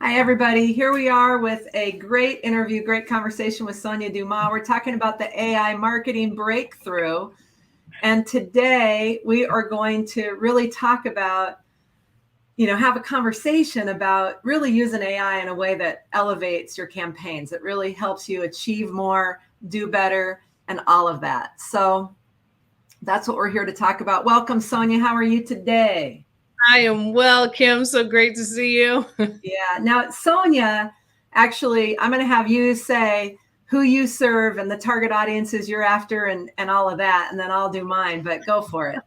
Hi, everybody. Here we are with a great interview, great conversation with Sonia Dumas. We're talking about the AI marketing breakthrough. And today we are going to really talk about, have a conversation about really using AI in a way that elevates your campaigns. It really helps you achieve more, do better, and all of that. So that's what we're here to talk about. Welcome, Sonia. How are you today? I am well, Kim. So great to see you. Yeah. Now, Sonia, actually, I'm going to have you say who you serve and the target audiences you're after and all of that, and then I'll do mine, but go for it.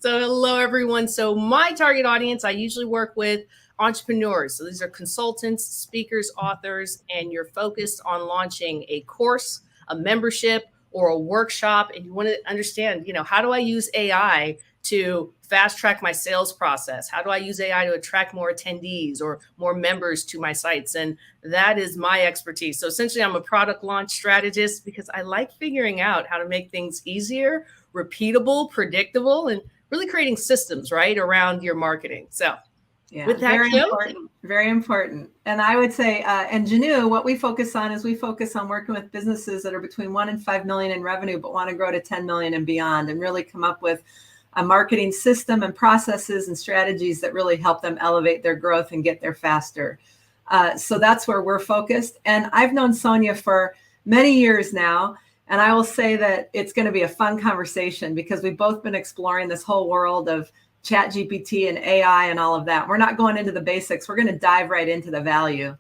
So hello, everyone. So my target audience, I usually work with entrepreneurs. So these are consultants, speakers, authors, and you're focused on launching a course, a membership, or a workshop. And you want to understand, how do I use AI to fast track my sales process? How do I use AI to attract more attendees or more members to my sites? And that is my expertise. So essentially, I'm a product launch strategist because I like figuring out how to make things easier, repeatable, predictable, and really creating systems right around your marketing. So yeah, with that, very Kim, important, very important. And I would say, and Janu, what we focus on is we focus on working with businesses that are between 1 and 5 million in revenue, but want to grow to 10 million and beyond, and really come up with a marketing system and processes and strategies that really help them elevate their growth and get there faster. So that's where we're focused. And I've known Sonia for many years now. And I will say that it's going to be a fun conversation because we've both been exploring this whole world of Chat GPT and AI and all of that. We're not going into the basics. We're going to dive right into the value.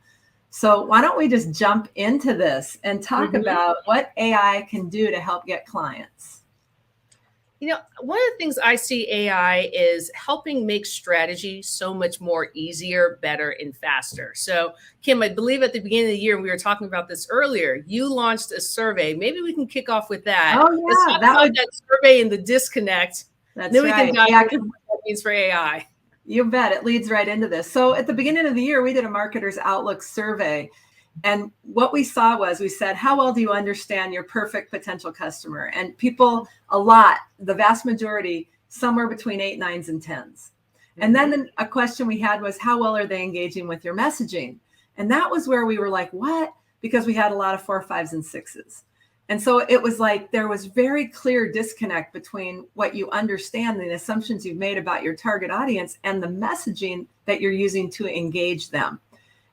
So why don't we just jump into this and talk about what AI can do to help get clients? One of the things I see AI is helping make strategy so much more easier, better, and faster. So, Kim, I believe at the beginning of the year, we were talking about this earlier, you launched a survey. Maybe we can kick off with that. Oh, yeah. Let's talk about that survey and the disconnect. That's then right. We can dive into what that means for AI. You bet. It leads right into this. So at the beginning of the year, we did a Marketer's Outlook survey. And what we saw was we said, how well do you understand your perfect potential customer? And people, a lot, the vast majority, somewhere between 8, 9s, and 10s. And then a question we had was, how well are they engaging with your messaging? And that was where we were like, what? Because we had a lot of 4, 5s, and 6s. And so it was like there was very clear disconnect between what you understand, the assumptions you've made about your target audience, and the messaging that you're using to engage them.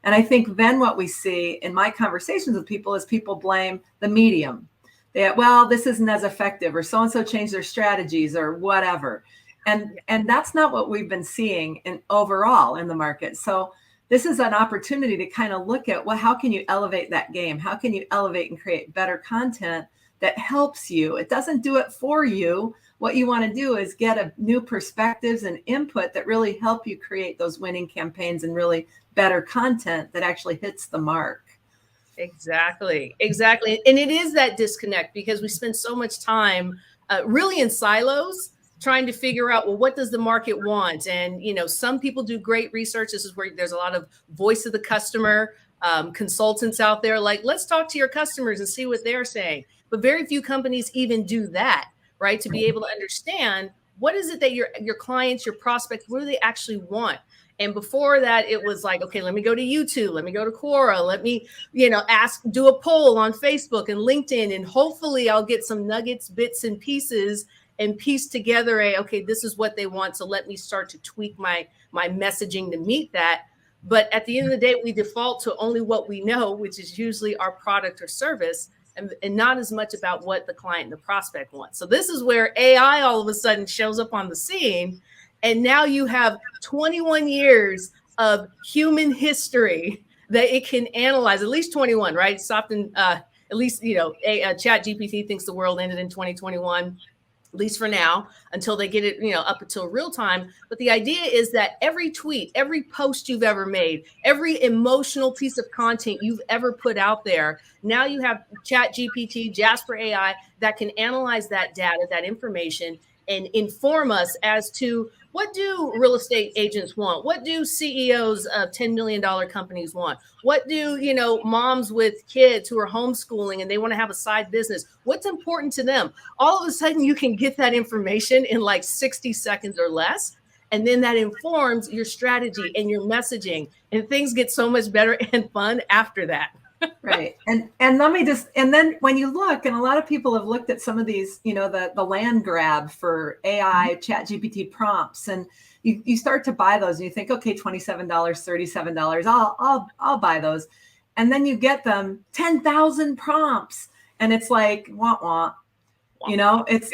And I think then what we see in my conversations with people is people blame the medium. This isn't as effective, or so-and-so changed their strategies or whatever. And that's not what we've been seeing overall in the market. So this is an opportunity to kind of look at, how can you elevate that game? How can you elevate and create better content that helps you? It doesn't do it for you. What you want to do is get new perspectives and input that really help you create those winning campaigns and really better content that actually hits the mark. Exactly. And it is that disconnect because we spend so much time really in silos trying to figure out, what does the market want? And, some people do great research. This is where there's a lot of voice of the customer consultants out there. Like, let's talk to your customers and see what they're saying. But very few companies even do that, right? To be able to understand what is it that your clients, your prospects, what do they actually want? And before that, it was like, okay, let me go to YouTube, let me go to Quora, let me, do a poll on Facebook and LinkedIn, and hopefully I'll get some nuggets, bits and pieces and piece together okay, this is what they want. So let me start to tweak my messaging to meet that. But at the end of the day, we default to only what we know, which is usually our product or service, and not as much about what the client and the prospect wants. So this is where AI all of a sudden shows up on the scene. And now you have 21 years of human history that it can analyze, at least 21, right? It's often, at least, Chat GPT thinks the world ended in 2021, at least for now, until they get it, up until real time. But the idea is that every tweet, every post you've ever made, every emotional piece of content you've ever put out there, now you have Chat GPT, Jasper AI that can analyze that data, that information, and inform us as to what do real estate agents want? What do CEOs of $10 million companies want? What do, moms with kids who are homeschooling and they want to have a side business? What's important to them? All of a sudden, you can get that information in like 60 seconds or less. And then that informs your strategy and your messaging, and things get so much better and fun after that. Right. And let me just, and then when you look, and a lot of people have looked at some of these, you know, the land grab for AI Chat GPT prompts, and you start to buy those and you think, okay, $27, $37, I'll buy those. And then you get them 10,000 prompts and it's like, wah, wah, you know, it's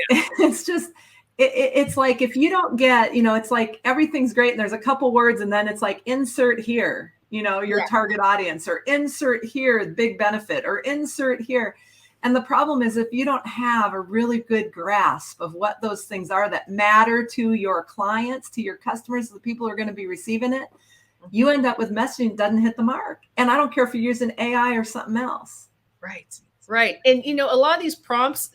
just, it's like, if you don't get, you know, it's like everything's great and there's a couple words and then it's like insert here, you know, your target audience, or insert here, big benefit, or insert here. And the problem is, if you don't have a really good grasp of what those things are that matter to your clients, to your customers, the people who are going to be receiving it, you end up with messaging that doesn't hit the mark. And I don't care if you're using AI or something else. Right. Right. And, you know, a lot of these prompts,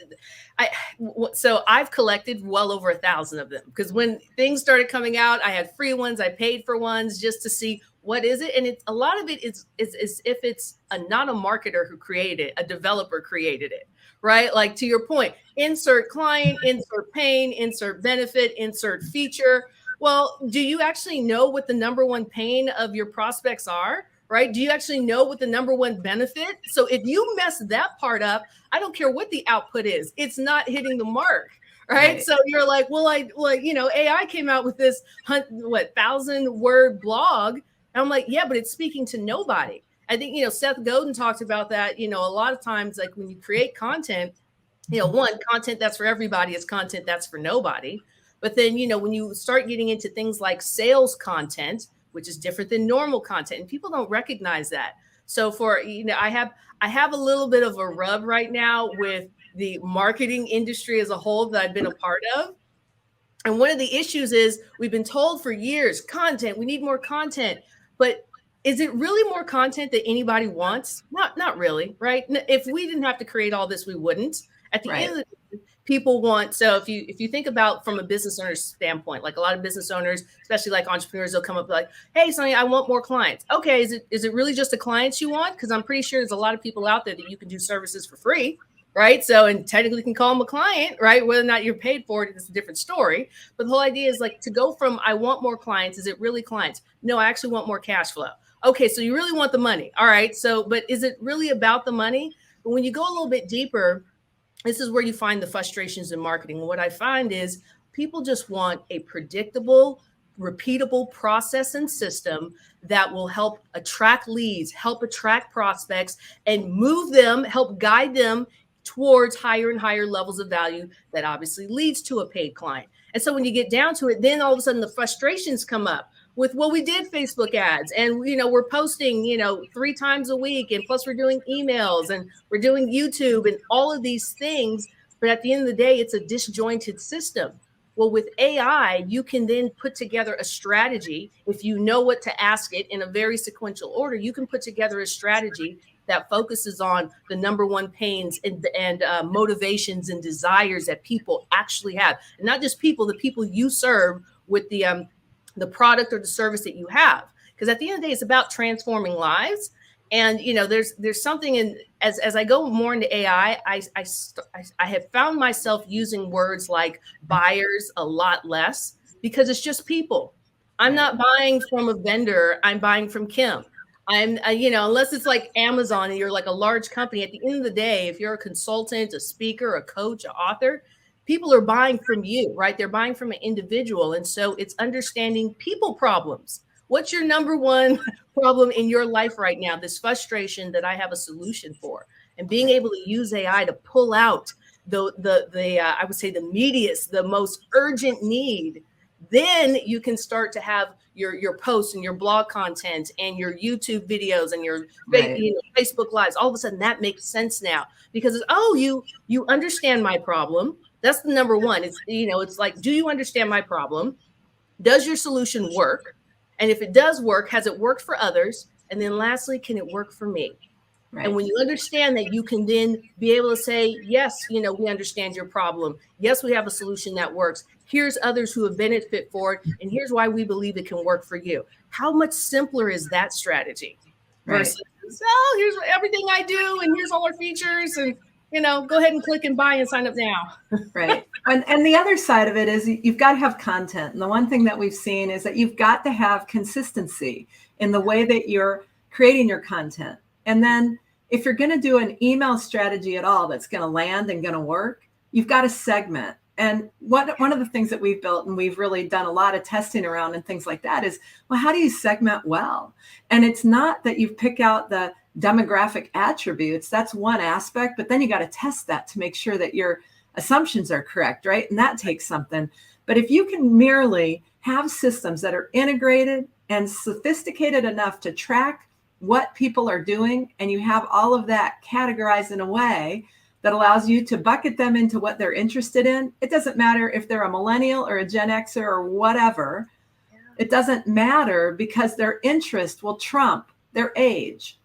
so I've collected well over 1,000 of them, because when things started coming out, I had free ones, I paid for ones just to see what is it. And it's a lot of it is if it's not a marketer who created it, a developer created it, right? Like, to your point, insert client, insert pain, insert benefit, insert feature. Well, do you actually know what the number one pain of your prospects are? Right? Do you actually know what the number one benefit? So if you mess that part up, I don't care what the output is, it's not hitting the mark. Right. So you're like, well, you know, AI came out with this 1,000-word blog. And I'm like, yeah, but it's speaking to nobody. I think, you know, Seth Godin talked about that. You know, a lot of times, like, when you create content, you know, content that's for everybody is content that's for nobody. But then, you know, when you start getting into things like sales content, which is different than normal content, and people don't recognize that. So for, you know, I have a little bit of a rub right now with the marketing industry as a whole that I've been a part of. And one of the issues is, we've been told for years, content, we need more content, but is it really more content that anybody wants? Not really, right? If we didn't have to create all this, we wouldn't. At the end of the day, people want, so if you think about from a business owner's standpoint, like a lot of business owners, especially like entrepreneurs, they'll come up like, hey, Sonia, I want more clients. Okay, is it really just the clients you want? Because I'm pretty sure there's a lot of people out there that you can do services for free, right? So, and technically can call them a client, right? Whether or not you're paid for it is a different story. But the whole idea is, like, to go from I want more clients, is it really clients? No, I actually want more cash flow. Okay, so you really want the money. All right, so, but is it really about the money? But when you go a little bit deeper, this is where you find the frustrations in marketing. What I find is, people just want a predictable, repeatable process and system that will help attract leads, help attract prospects, and move them, help guide them towards higher and higher levels of value that obviously leads to a paid client. And so when you get down to it, then all of a sudden the frustrations come up with, well, we did Facebook ads, and, you know, we're posting, you know, 3 times a week, and plus we're doing emails, and we're doing YouTube and all of these things. But at the end of the day, it's a disjointed system. Well, with AI, you can then put together a strategy. If you know what to ask it in a very sequential order, you can put together a strategy that focuses on the number one pains and motivations and desires that people actually have, and not just people, the people you serve with the product or the service that you have. Because at the end of the day, it's about transforming lives. And, you know, there's something in, as I go more into AI, I have found myself using words like buyers a lot less, because it's just people. I'm not buying from a vendor. I'm buying from Kim. I'm, you know, unless it's like Amazon and you're like a large company, at the end of the day, if you're a consultant, a speaker, a coach, an author, people are buying from you, right? They're buying from an individual. And so it's understanding people problems. What's your number one problem in your life right now? This frustration that I have a solution for, and being able to use AI to pull out the I would say the meatiest, the most urgent need. Then you can start to have your posts and your blog content and your YouTube videos and your Facebook lives. All of a sudden that makes sense now, because it's, oh, you understand my problem. That's the number one. It's, you know, it's like, do you understand my problem? Does your solution work? And if it does work, has it worked for others? And then lastly, can it work for me? Right. And when you understand that, you can then be able to say, yes, you know, we understand your problem. Yes, we have a solution that works. Here's others who have benefit for it, and here's why we believe it can work for you. How much simpler is that strategy? Versus, oh, here's everything I do, and here's all our features. And go ahead and click and buy and sign up now. Right. And the other side of it is you've got to have content. And the one thing that we've seen is that you've got to have consistency in the way that you're creating your content. And then if you're going to do an email strategy at all that's going to land and going to work, you've got to segment. And one of the things that we've built and we've really done a lot of testing around and things like that is, well, how do you segment well? And it's not that you pick out the demographic attributes. That's one aspect, but then you got to test that to make sure that your assumptions are correct, right? And that takes something. But if you can merely have systems that are integrated and sophisticated enough to track what people are doing, and you have all of that categorized in a way that allows you to bucket them into what they're interested in. It doesn't matter if they're a millennial or a Gen Xer or whatever. Yeah. It doesn't matter because their interest will trump their age.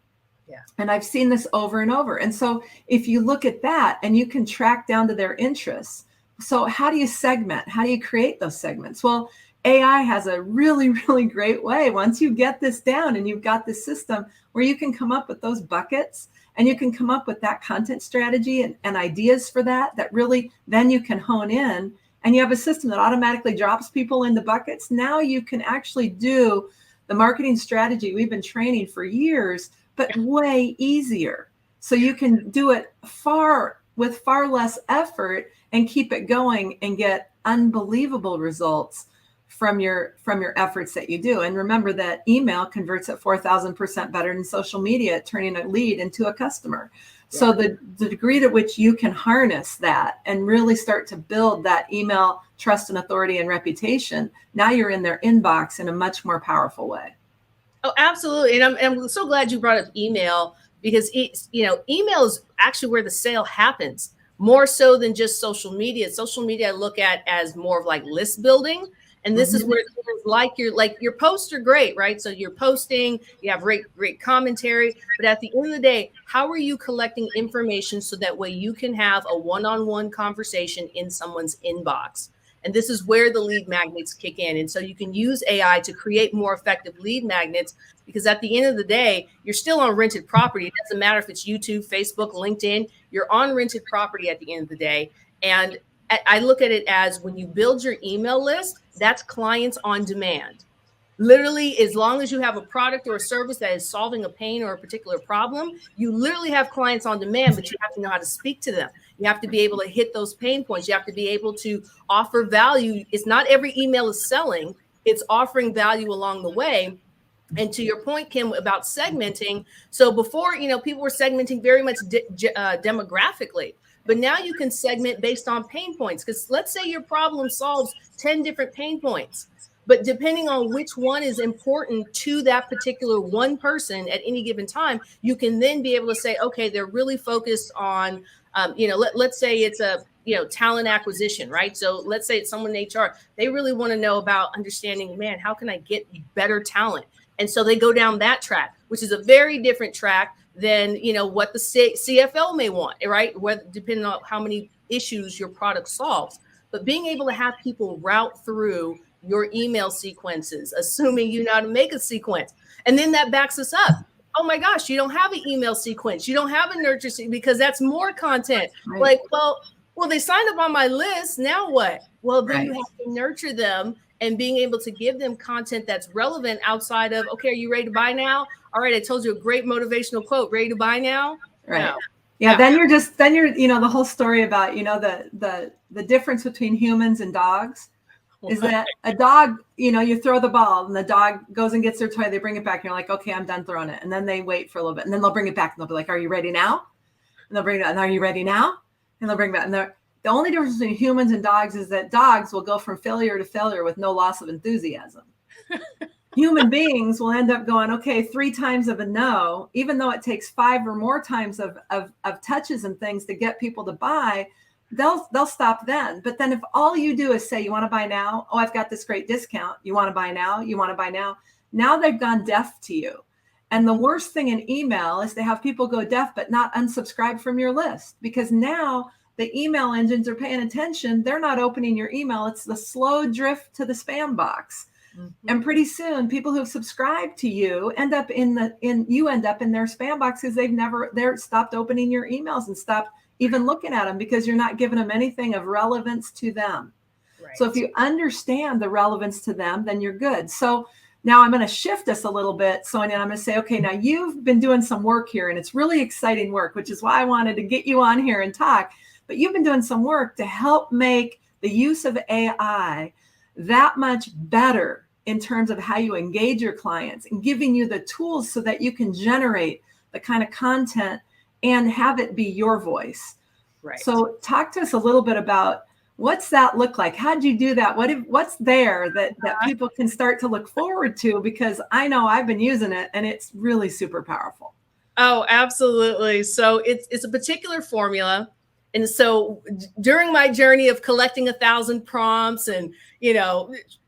Yeah. And I've seen this over and over. And so if you look at that and you can track down to their interests, so how do you segment? How do you create those segments? Well, AI has a really, really great way. Once you get this down and you've got this system where you can come up with those buckets and you can come up with that content strategy and ideas for that really then you can hone in, and you have a system that automatically drops people into buckets. Now you can actually do the marketing strategy we've been training for years, but way easier. So you can do it with far less effort and keep it going and get unbelievable results from your efforts that you do. And remember that email converts at 4,000% better than social media at turning a lead into a customer. Yeah. So the degree to which you can harness that and really start to build that email trust and authority and reputation, now you're in their inbox in a much more powerful way. Oh, absolutely. And I'm so glad you brought up email, because email is actually where the sale happens more so than just social media. Social media I look at as more of like list building. And this is where your posts are great, right? So you're posting, you have great commentary, but at the end of the day, how are you collecting information so that way you can have a one-on-one conversation in someone's inbox? And this is where the lead magnets kick in. And so you can use AI to create more effective lead magnets, because at the end of the day, you're still on rented property. It doesn't matter if it's YouTube, Facebook, LinkedIn, you're on rented property at the end of the day. And I look at it as when you build your email list, that's clients on demand. Literally, as long as you have a product or a service that is solving a pain or a particular problem, you literally have clients on demand, but you have to know how to speak to them. You have to be able to hit those pain points. You have to be able to offer value. It's not every email is selling. It's offering value along the way. And to your point, Kim, about segmenting. So before, people were segmenting very much demographically. But now you can segment based on pain points, because let's say your problem solves 10 different pain points, but depending on which one is important to that particular one person at any given time, you can then be able to say, okay, they're really focused on, let's say it's a, talent acquisition, right? So let's say it's someone in HR, they really want to know about understanding, man, how can I get better talent? And so they go down that track, which is a very different track than what the CFO may want, right? Depending on how many issues your product solves. But being able to have people route through your email sequences, assuming you know how to make a sequence, and then that backs us up. Oh my gosh, you don't have an email sequence, you don't have a nurture sequence, because that's more content. Right. Like, well, they signed up on my list. Now what? Well, then you have to nurture them. And being able to give them content that's relevant outside of, okay, are you ready to buy now? All right, I told you a great motivational quote. Ready to buy now? Right. No. Yeah. Then you're the whole story about, the difference between humans and dogs is that a dog, you throw the ball and the dog goes and gets their toy. They bring it back and you're like, okay, I'm done throwing it. And then they wait for a little bit and then they'll bring it back and they'll be like, are you ready now? And they'll bring it out. And are you ready now? And they'll bring it back. And the only difference between humans and dogs is that dogs will go from failure to failure with no loss of enthusiasm. Human beings will end up going, okay, 3 times of a no, even though it takes 5 or more times of touches and things to get people to buy, they'll stop then. But then if all you do is say, you want to buy now? Oh, I've got this great discount. You want to buy now? You want to buy now? Now they've gone deaf to you. And the worst thing in email is to have people go deaf, but not unsubscribe from your list, because now the email engines are paying attention. They're not opening your email. It's the slow drift to the spam box. Mm-hmm. And pretty soon people who've subscribed to you end up in their spam box because they're stopped opening your emails and stopped even looking at them because you're not giving them anything of relevance to them. Right. So if you understand the relevance to them, then you're good. So now I'm going to shift us a little bit, Sonia, and I'm going to say, okay, now you've been doing some work here, and it's really exciting work, which is why I wanted to get you on here and talk. But you've been doing some work to help make the use of AI that much better in terms of how you engage your clients and giving you the tools so that you can generate the kind of content and have it be your voice. Right. So talk to us a little bit about what's that look like? How'd you do that? What's there that people can start to look forward to? Because I know I've been using it and it's really super powerful. Oh, absolutely. So it's a particular formula. And so during my journey of collecting 1,000 prompts and,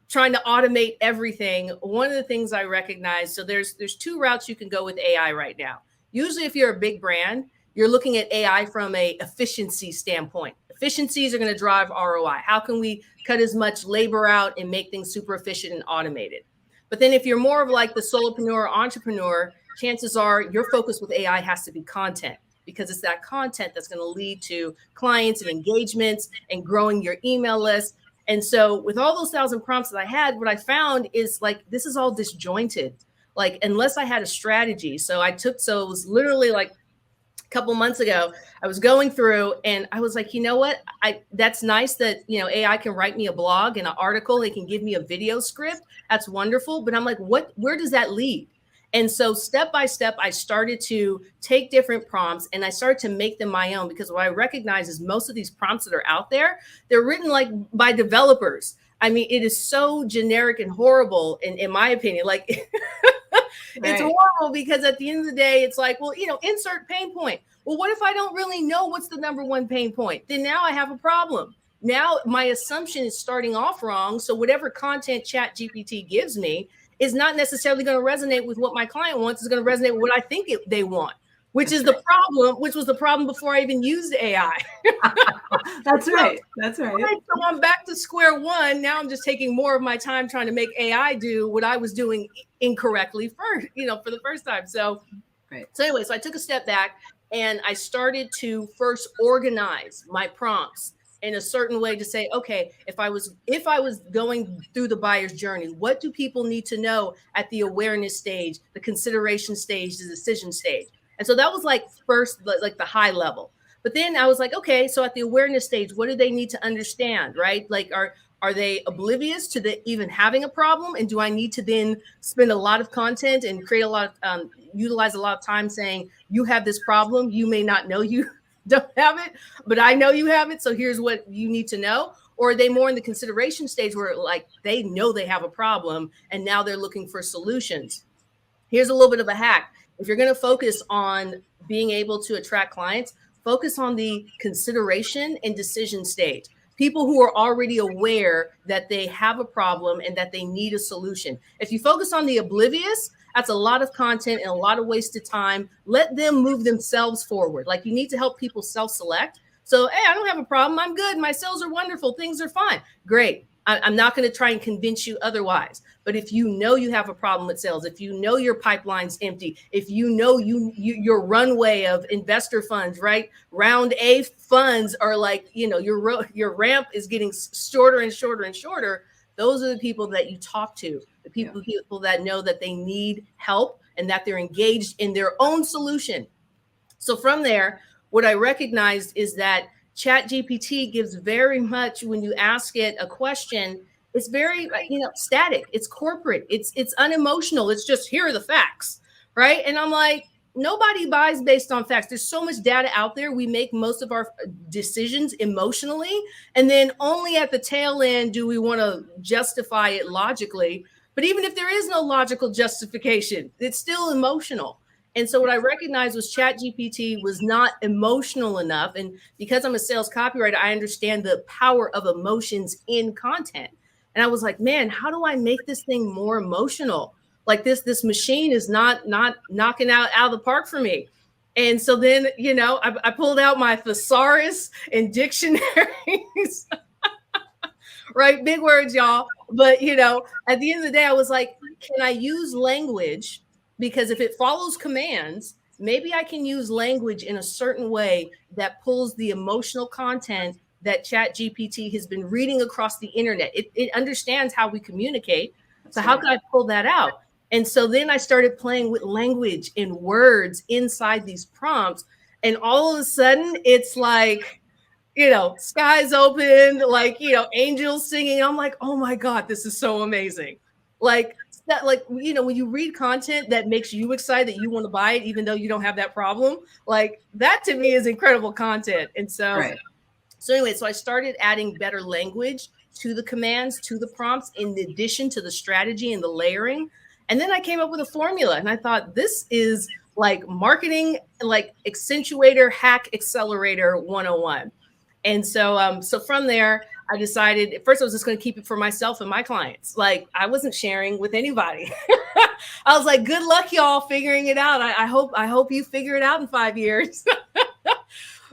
trying to automate everything, one of the things I recognize, so there's two routes you can go with AI right now. Usually if you're a big brand, you're looking at AI from a efficiency standpoint. Efficiencies are going to drive ROI. How can we cut as much labor out and make things super efficient and automated? But then if you're more of like the solopreneur or entrepreneur, chances are your focus with AI has to be content, because it's that content that's going to lead to clients and engagements and growing your email list. And so with all those 1,000 prompts that I had, what I found is like, this is all disjointed, like, unless I had a strategy. So it was literally like a couple months ago, I was going through and I was like, you know what? That's nice that, AI can write me a blog and an article. They can give me a video script. That's wonderful. But I'm like, where does that lead? And so step by step, I started to take different prompts and I started to make them my own, because what I recognize is most of these prompts that are out there, they're written like by developers. I mean, it is so generic and horrible in my opinion. Like it's horrible because at the end of the day, it's like, well, insert pain point. Well, what if I don't really know what's the number one pain point? Then now I have a problem. Now my assumption is starting off wrong. So whatever content Chat GPT gives me is not necessarily going to resonate with what my client wants. It's going to resonate with what I think they want, which is the problem, which was the problem before I even used AI. That's right. That's right. So I'm back to square one. Now I'm just taking more of my time trying to make AI do what I was doing incorrectly for the first time. So anyway, so I took a step back and I started to first organize my prompts in a certain way to say, okay, if I was going through the buyer's journey, what do people need to know at the awareness stage, the consideration stage, the decision stage? And so that was like first, like the high level. But then I was like, okay, so at the awareness stage, what do they need to understand, right? Like, are they oblivious to even having a problem? And do I need to then spend a lot of content and create a lot of, utilize a lot of time saying, you have this problem, you may not know you don't have it, but I know you have it. So here's what you need to know. Or are they more in the consideration stage where like they know they have a problem and now they're looking for solutions? Here's a little bit of a hack. If you're going to focus on being able to attract clients, focus on the consideration and decision stage. People who are already aware that they have a problem and that they need a solution. If you focus on the oblivious, that's a lot of content and a lot of wasted time. Let them move themselves forward. Like, you need to help people self-select. So, hey, I don't have a problem. I'm good. My sales are wonderful. Things are fine. Great. I'm not going to try and convince you otherwise. But if you know you have a problem with sales, if you know your pipeline's empty, if you know your runway of investor funds, right? Round A funds are like, your ramp is getting shorter and shorter and shorter. Those are the people that you talk to, the people that know that they need help and that they're engaged in their own solution. So from there, what I recognized is that Chat GPT gives very much, when you ask it a question, it's very, static. It's corporate. It's unemotional. It's just, here are the facts, right? And I'm like, nobody buys based on facts. There's so much data out there. We make most of our decisions emotionally. And then only at the tail end do we want to justify it logically. But even if there is no logical justification, it's still emotional. And so what I recognized was Chat GPT was not emotional enough. And because I'm a sales copywriter, I understand the power of emotions in content. And I was like, man, how do I make this thing more emotional? Like this machine is not knocking out of the park for me. And so then, I pulled out my thesaurus and dictionaries, right? Big words, y'all. But, at the end of the day, I was like, can I use language? Because if it follows commands maybe I can use language in a certain way that pulls the emotional content that Chat GPT has been reading across the internet. It understands how we communicate. So how can I pull that out? And so then I started playing with language and words inside these prompts. And all of a sudden, it's like, skies open, like, angels singing. I'm like, oh my God, this is so amazing. Like that, like, when you read content that makes you excited that you want to buy it, even though you don't have that problem, like that to me is incredible content. And so, Right. so anyway, so I started adding better language to the commands, to the prompts, in addition to the strategy and the layering. And then I came up with a formula, and I thought, this is like marketing, like accentuator, hack, accelerator 101. And so, so from there, I decided at first I was just going to keep it for myself and my clients. Like I wasn't sharing with anybody. I was like, good luck, y'all, figuring it out. I hope you figure it out in 5 years.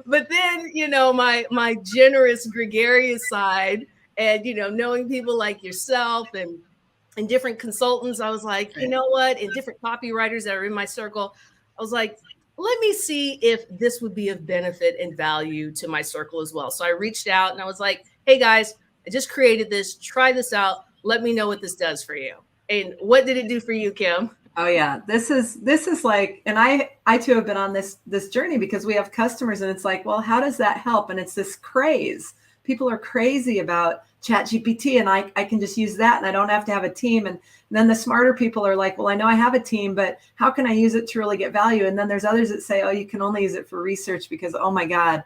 But then, my generous, gregarious side, and knowing people like yourself and different consultants, I was like, you know what, and different copywriters that are in my circle, I was like, let me see if this would be of benefit and value to my circle as well. So I reached out and I was like, hey guys, I just created this. Try this out. Let me know what this does for you. And what did it do for you, Kim? Oh yeah, this is like, and I too have been on this journey because we have customers, and it's like, well, how does that help? And it's this craze. People are crazy about Chat GPT, and I can just use that, and I don't have to have a team. And then the smarter people are like, well, I know I have a team, but how can I use it to really get value? And then there's others that say, oh, you can only use it for research because, oh my God.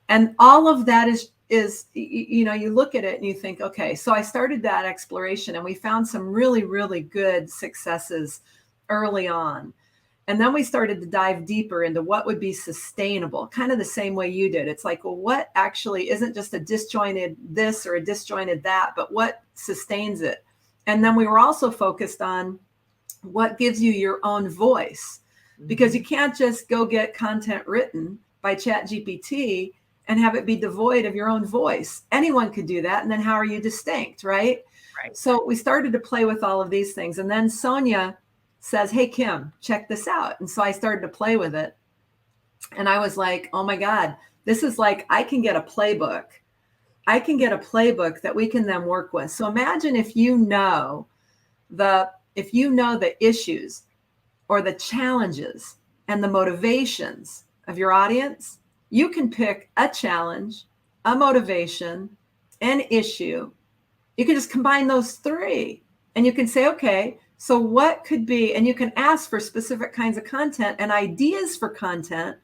And all of that is you look at it and you think, okay, so I started that exploration, and we found some really, really good successes early on. And then we started to dive deeper into what would be sustainable, kind of the same way you did. It's like, well, what actually isn't just a disjointed this or a disjointed that, but what sustains it? And then we were also focused on what gives you your own voice, because you can't just go get content written by Chat GPT and have it be devoid of your own voice. Anyone could do that. And then how are you distinct, right? Right. So we started to play with all of these things. And then Sonia says, hey, Kim, check this out. And so I started to play with it. And I was like, oh my God, this is like, I can get a playbook. I can get a playbook that we can then work with. So imagine if you know the issues or the challenges and the motivations of your audience, you can pick a challenge, a motivation, an issue. You can just combine those three, and you can say, okay, so what could be, and you can ask for specific kinds of content and ideas for content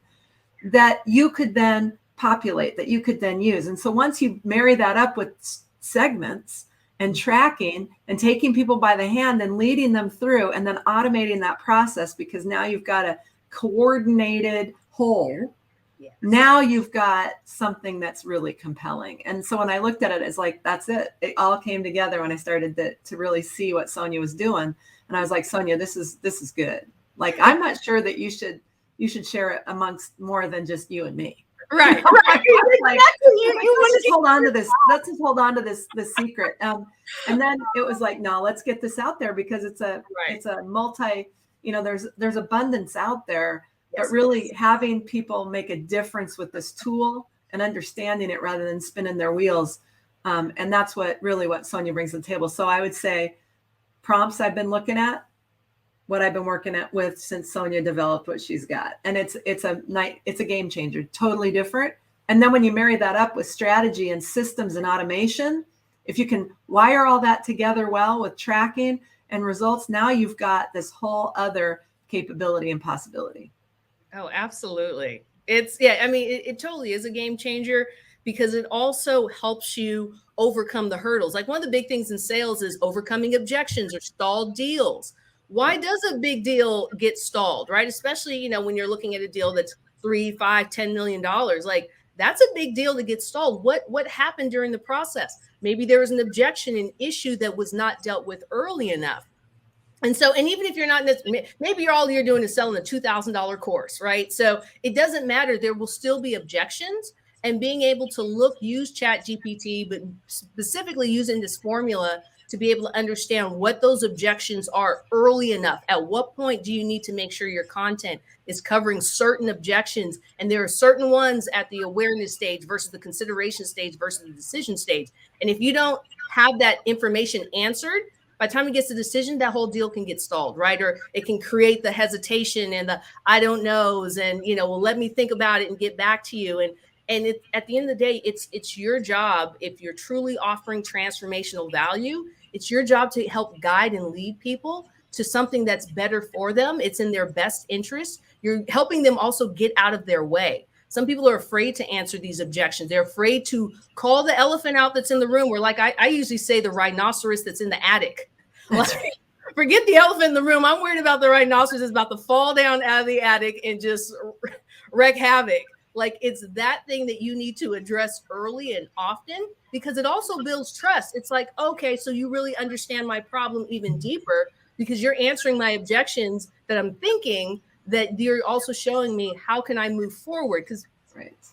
that you could then populate, that you could then use. And so once you marry that up with segments and tracking and taking people by the hand and leading them through, and then automating that process, because now you've got a coordinated whole. Yes. Now you've got something that's really compelling. And so when I looked at it, it's like, that's it. It all came together when I started to really see what Sonia was doing. And I was like, Sonia, this is good. Like, I'm not sure that you should share it amongst more than just you and me. Right. Like, let's just hold on to this. Let's just hold on to this secret. And then it was like, no, let's get this out there, because it's a multi, there's abundance out there. But really having people make a difference with this tool and understanding it rather than spinning their wheels. And that's what Sonia brings to the table. So I would say prompts I've been looking at, what I've been working with since Sonia developed what she's got. And it's a game changer, totally different. And then when you marry that up with strategy and systems and automation, if you can wire all that together well with tracking and results, now you've got this whole other capability and possibility. Oh, absolutely. It totally is a game changer, because it also helps you overcome the hurdles. Like, one of the big things in sales is overcoming objections or stalled deals. Why does a big deal get stalled, right? Especially, when you're looking at a deal that's $3, $5, $10 million, like, that's a big deal to get stalled. What happened during the process? Maybe there was an objection, an issue that was not dealt with early enough. And so, and even if you're not, maybe all you're doing is selling a $2,000 course, right? So it doesn't matter. There will still be objections, and being able to use Chat GPT, but specifically using this formula to be able to understand what those objections are early enough. At what point do you need to make sure your content is covering certain objections? And there are certain ones at the awareness stage versus the consideration stage versus the decision stage. And if you don't have that information answered, by the time it gets to decision, that whole deal can get stalled, right? Or it can create the hesitation and the I don't knows, and well, let me think about it and get back to you. And at the end of the day, it's your job, if you're truly offering transformational value, it's your job to help guide and lead people to something that's better for them. It's in their best interest. You're helping them also get out of their way. Some people are afraid to answer these objections. They're afraid to call the elephant out that's in the room, or like I usually say, the rhinoceros that's in the attic. Like, forget the elephant in the room. I'm worried about the rhinoceros that's about to fall down out of the attic and just wreak havoc. Like, it's that thing that you need to address early and often, because it also builds trust. It's like, okay, so you really understand my problem even deeper because you're answering my objections that I'm thinking, that you're also showing me how can I move forward. Because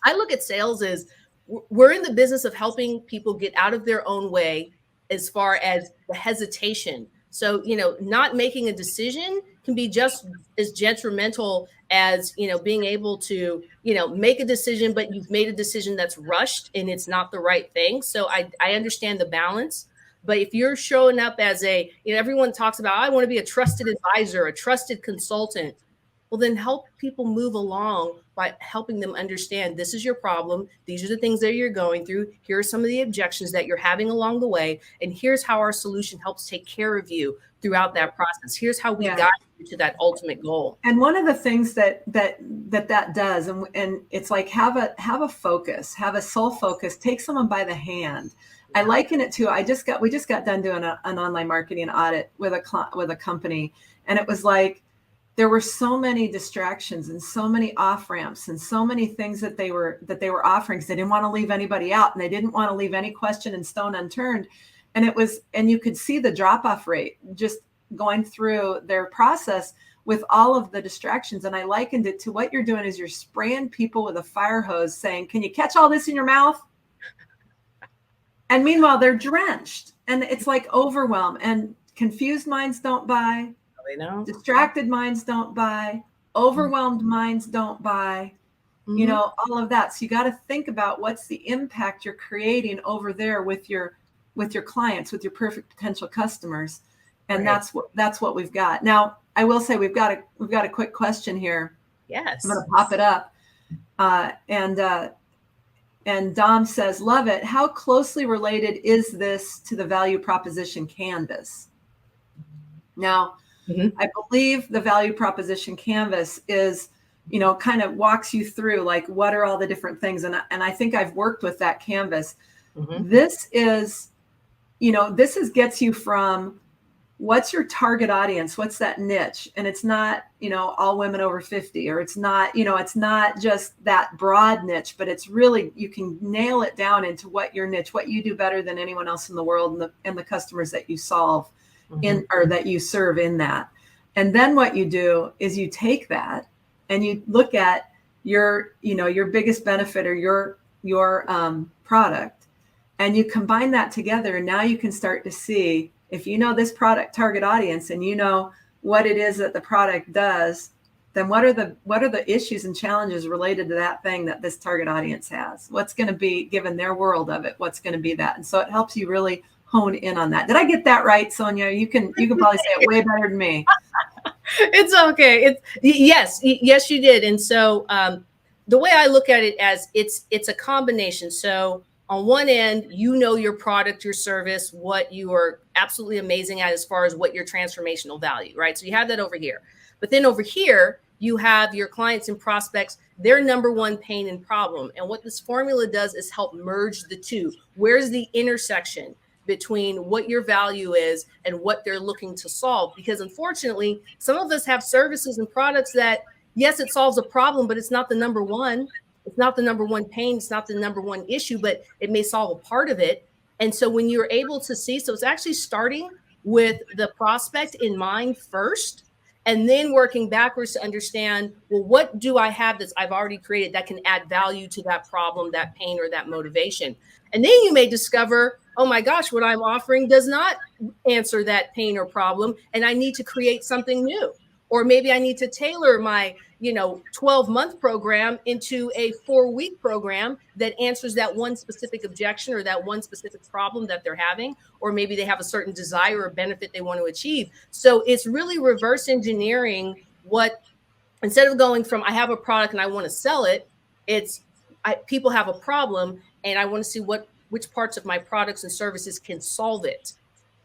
I look at sales as we're in the business of helping people get out of their own way as far as the hesitation. So, not making a decision can be just as detrimental as, being able to, make a decision, but you've made a decision that's rushed and it's not the right thing. So I understand the balance. But if you're showing up as everyone talks about, I want to be a trusted advisor, a trusted consultant. Well, then help people move along by helping them understand this is your problem. These are the things that you're going through. Here are some of the objections that you're having along the way. And here's how our solution helps take care of you throughout that process. Here's how we guide you to that ultimate goal. And one of the things that does, and it's like have a focus, have a soul focus, take someone by the hand. I liken it to, we just got done doing an online marketing audit with a company. And it was like, there were so many distractions and so many off ramps and so many things that they were offering, because they didn't want to leave anybody out and they didn't want to leave any question and stone unturned. And you could see the drop off rate just going through their process with all of the distractions. And I likened it to what you're doing is you're spraying people with a fire hose saying, can you catch all this in your mouth? And meanwhile, they're drenched, and it's like overwhelm, and confused minds don't buy. Distracted minds don't buy, overwhelmed minds don't buy, all of that. So you got to think about what's the impact you're creating over there with your clients, with your perfect potential customers. And that's what we've got. Now, I will say we've got a quick question here. Yes. I'm going to pop it up. And Dom says, love it. How closely related is this to the value proposition canvas? Now, I believe the value proposition canvas is, kind of walks you through like, what are all the different things? And I think I've worked with that canvas. This is, gets you from what's your target audience? What's that niche? And it's not, all women over 50, or it's not, it's not just that broad niche, but it's really, you can nail it down into what your niche, what you do better than anyone else in the world, and the customers that you solve or that you serve in that. And then what you do is you take that and you look at your biggest benefit or your product, and you combine that together. And now you can start to see, if you know this product target audience and you know what it is that the product does, then what are the issues and challenges related to that thing that this target audience has? What's going to be, given their world of it, what's going to be that? And so it helps you really hone in on that. Did I get that right, Sonia? You can probably say it way better than me. It's okay. Yes, you did. And so the way I look at it as it's a combination. So on one end, your product, your service, what you are absolutely amazing at as far as what your transformational value, right? So you have that over here. But then over here, you have your clients and prospects, their number one pain and problem. And what this formula does is help merge the two. Where's the intersection between what your value is and what they're looking to solve? Because unfortunately, some of us have services and products that, yes, it solves a problem, but it's not the number one. It's not the number one pain. It's not the number one issue, but it may solve a part of it. And so when you're able to see, so it's actually starting with the prospect in mind first. and then working backwards to understand, well, what do I have that I've already created that can add value to that problem, that pain, or that motivation? And then you may discover, oh my gosh, what I'm offering does not answer that pain or problem, and I need to create something new. Or maybe I need to tailor my 12-month program into a 4-week program that answers that one specific objection or that one specific problem that they're having. Or maybe they have a certain desire or benefit they want to achieve. So it's really reverse engineering what, instead of going from I have a product and I want to sell it, it's people have a problem and I want to see which parts of my products and services can solve it.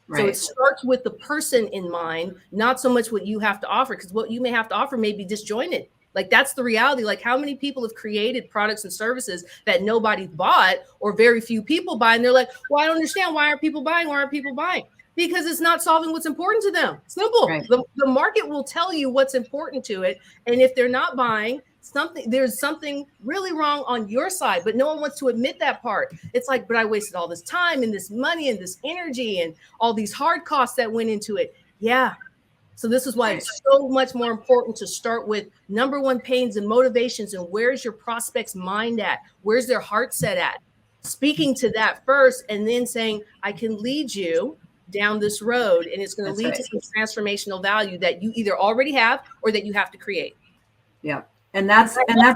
Right. So it starts with the person in mind, not so much what you have to offer, because what you may have to offer may be disjointed. Like, that's the reality. Like, how many people have created products and services that nobody bought or very few people buy? And they're like, well, I don't understand. Why aren't people buying? Why aren't people buying? Because it's not solving what's important to them. Simple. Right. The market will tell you what's important to it. And if they're not buying, there's something really wrong on your side, but no one wants to admit that part. It's like, but I wasted all this time and this money and this energy and all these hard costs that went into it. Yeah. So this is why it's so much more important to start with number one, pains and motivations, and where's your prospect's mind at? Where's their heart set at? Speaking to that first, and then saying, I can lead you down this road, and it's going to lead to some transformational value that you either already have or that you have to create. Yeah. And that's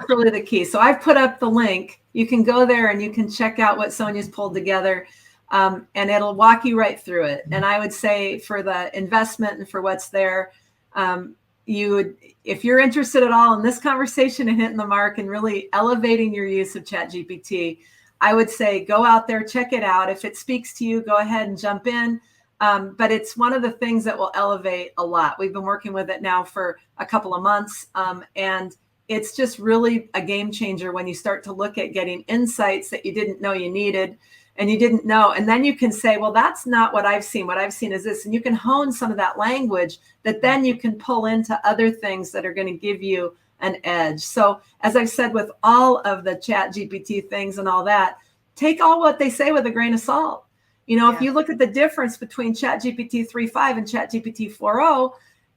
really the key. So I've put up the link. You can go there and you can check out what Sonia's pulled together, and it'll walk you right through it. And I would say for the investment and for what's there, if you're interested at all in this conversation and hitting the mark and really elevating your use of Chat GPT, I would say go out there, check it out. If it speaks to you, go ahead and jump in. But it's one of the things that will elevate a lot. We've been working with it now for a couple of months, and it's just really a game changer when you start to look at getting insights that you didn't know you needed and you didn't know. And then you can say, well, that's not what I've seen. What I've seen is this. And you can hone some of that language that then you can pull into other things that are going to give you an edge. So as I've said, with all of the Chat GPT things and all that, take all what they say with a grain of salt. If you look at the difference between Chat GPT 3.5 and Chat GPT 4.0,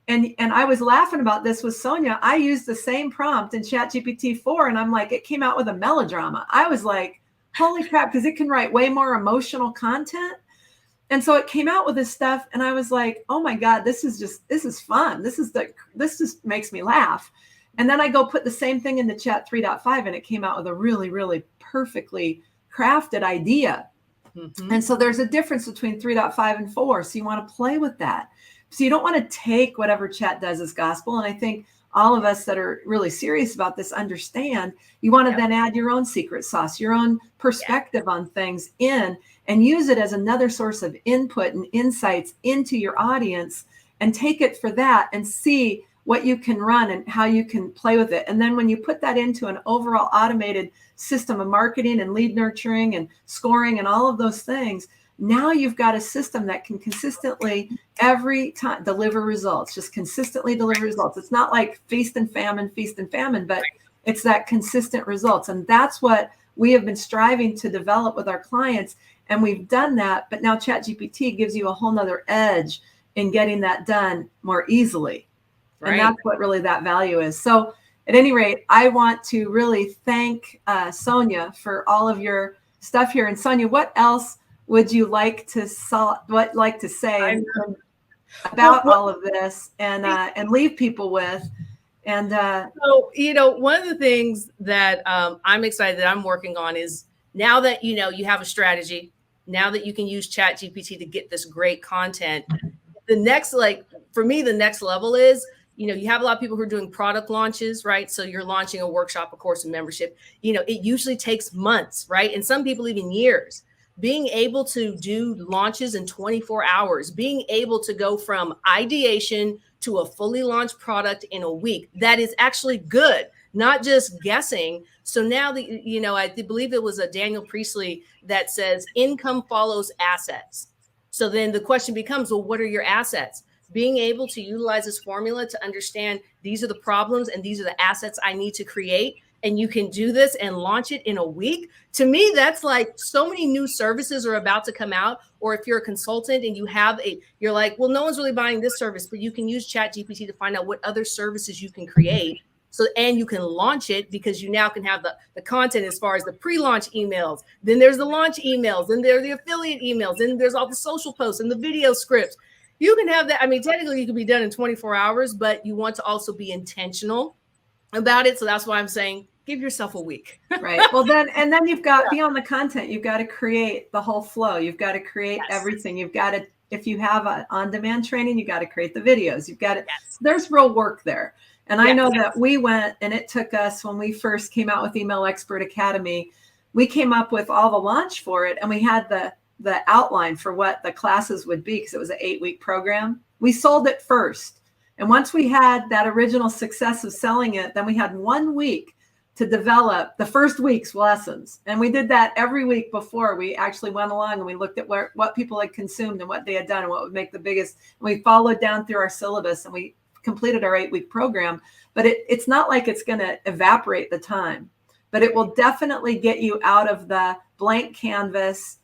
and I was laughing about this with Sonia. I used the same prompt in Chat GPT 4, and I'm like, it came out with a melodrama. I was like, holy crap, because it can write way more emotional content. And so it came out with this stuff, and I was like, oh my God, this is fun. This just makes me laugh. And then I go put the same thing into Chat 3.5, and it came out with a really, really perfectly crafted idea. Mm-hmm. And so there's a difference between 3.5 and 4. So you want to play with that. So you don't want to take whatever Chat does as gospel. And I think all of us that are really serious about this understand you want to then add your own secret sauce, your own perspective on things in, and use it as another source of input and insights into your audience, and take it for that and see what you can run and how you can play with it. And then when you put that into an overall automated system of marketing and lead nurturing and scoring and all of those things, now you've got a system that can consistently every time deliver results, just consistently deliver results. It's not like feast and famine, but it's that consistent results. And that's what we have been striving to develop with our clients. And we've done that, but now Chat GPT gives you a whole nother edge in getting that done more easily. Right. And that's what really that value is. So at any rate, I want to really thank Sonia for all of your stuff here. And Sonia, what else would you like to say about all of this and leave people with? And so, one of the things that I'm excited that I'm working on is, now that you have a strategy, now that you can use Chat GPT to get this great content, the next, for me, the next level is, you have a lot of people who are doing product launches, right? So you're launching a workshop, a course, a membership. It usually takes months, right? And some people even years. Being able to do launches in 24 hours, being able to go from ideation to a fully launched product in a week, that is actually good, not just guessing. So now I believe it was a Daniel Priestley that says income follows assets. So then the question becomes, well, what are your assets? Being able to utilize this formula to understand these are the problems and these are the assets I need to create. and you can do this and launch it in a week. To me, that's like so many new services are about to come out. Or if you're a consultant and you're like, well, no one's really buying this service, but you can use Chat GPT to find out what other services you can create. So, and you can launch it because you now can have the content as far as the pre-launch emails. Then there's the launch emails. Then there are the affiliate emails. Then there's all the social posts and the video scripts. You can have that. I mean, technically you can be done in 24 hours, but you want to also be intentional about it. So that's why I'm saying, give yourself a week. Right. Well, then you've got beyond the content, you've got to create the whole flow. You've got to create everything. You've got to, if you have an on-demand training, you got to create the videos. You've got to, there's real work there. And I know that we went, and it took us, when we first came out with Email Expert Academy, we came up with all the launch for it, and we had the outline for what the classes would be, because it was an 8-week program. We sold it first. And once we had that original success of selling it, then we had 1 week to develop the first week's lessons. And we did that every week before we actually went along, and we looked at what people had consumed and what they had done and what would make the biggest. And we followed down through our syllabus, and we completed our 8-week program. But it's not like it's going to evaporate the time, but it will definitely get you out of the blank canvas,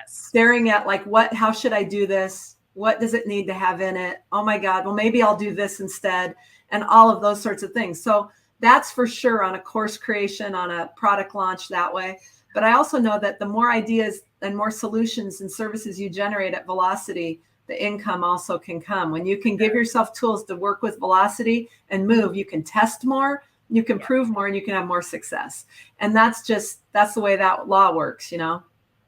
staring at like, how should I do this? What does it need to have in it? Oh my God, well, maybe I'll do this instead, and all of those sorts of things. So that's for sure on a course creation, on a product launch that way. But I also know that the more ideas and more solutions and services you generate at velocity, the income also can come. When you can give yourself tools to work with velocity and move, you can test more, you can prove more, and you can have more success. And that's the way that law works, you know?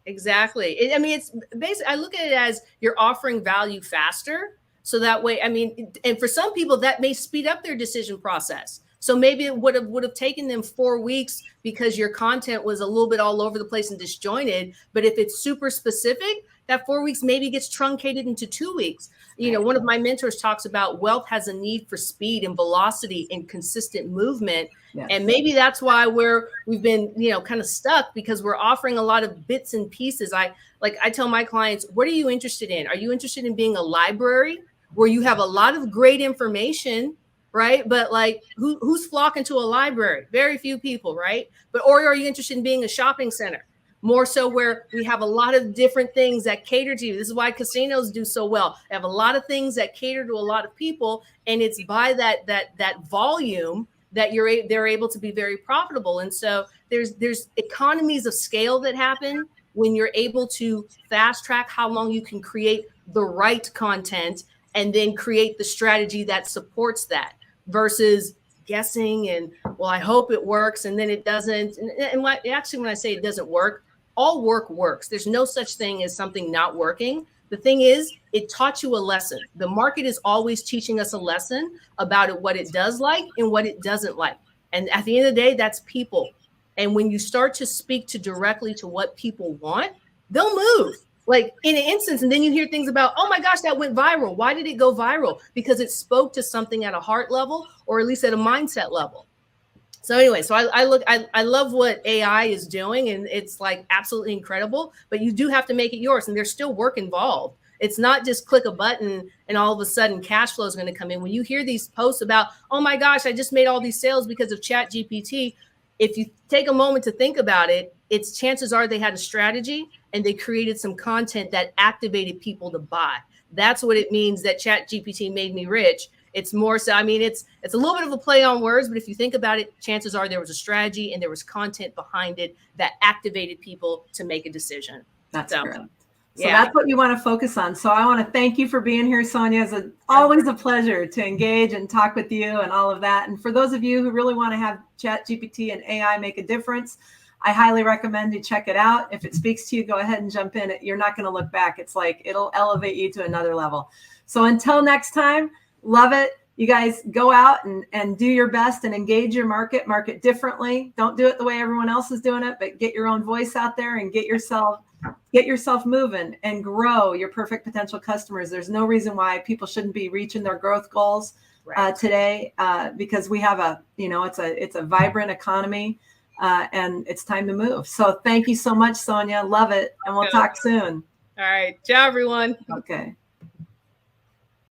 Exactly. I mean, it's basically, I look at it as you're offering value faster. So that way, I mean, and for some people that may speed up their decision process. So maybe it would have taken them 4 weeks because your content was a little bit all over the place and disjointed. But if it's super specific, that 4 weeks maybe gets truncated into 2 weeks. You know, one of my mentors talks about wealth has a need for speed and velocity and consistent movement. Yes. And maybe that's why we've been, kind of stuck, because we're offering a lot of bits and pieces. I tell my clients, what are you interested in? Are you interested in being a library where you have a lot of great information, right? But like, who's flocking to a library? Very few people, right? Or are you interested in being a shopping center? More so where we have a lot of different things that cater to you. This is why casinos do so well. They have a lot of things that cater to a lot of people, and it's by that volume that they're able to be very profitable. And so there's economies of scale that happen when you're able to fast track how long you can create the right content and then create the strategy that supports that, versus guessing and, well, I hope it works, and then it doesn't. And when I say it doesn't work, all work works. There's no such thing as something not working. The thing is, it taught you a lesson. The market is always teaching us a lesson about it, what it does like and what it doesn't like. And at the end of the day, that's people. And when you start to speak directly to what people want, they'll move. Like in an instance, and then you hear things about, oh my gosh, that went viral. Why did it go viral? Because it spoke to something at a heart level, or at least at a mindset level. So anyway, so I love what AI is doing, and it's like absolutely incredible, but you do have to make it yours, and there's still work involved. It's not just click a button and all of a sudden cash flow is going to come in. When you hear these posts about, oh my gosh, I just made all these sales because of Chat GPT, if you take a moment to think about it, it's chances are they had a strategy and they created some content that activated people to buy. That's what it means that Chat GPT made me rich. It's more so, I mean, it's a little bit of a play on words, but if you think about it, chances are there was a strategy and there was content behind it that activated people to make a decision. That's correct. So that's what you want to focus on. So I want to thank you for being here, Sonia. It's always a pleasure to engage and talk with you and all of that. And for those of you who really want to have Chat GPT and AI make a difference, I highly recommend you check it out. If it speaks to you, go ahead and jump in. You're not going to look back. It's like, it'll elevate you to another level. So until next time, love it. You guys go out and do your best and engage your market differently. Don't do it the way everyone else is doing it, but get your own voice out there and get yourself moving and grow your perfect potential customers. There's no reason why people shouldn't be reaching their growth goals today, because we have it's a vibrant economy, and it's time to move. So thank you so much, Sonia. Love it. And we'll talk soon. All right. Ciao, everyone. Okay.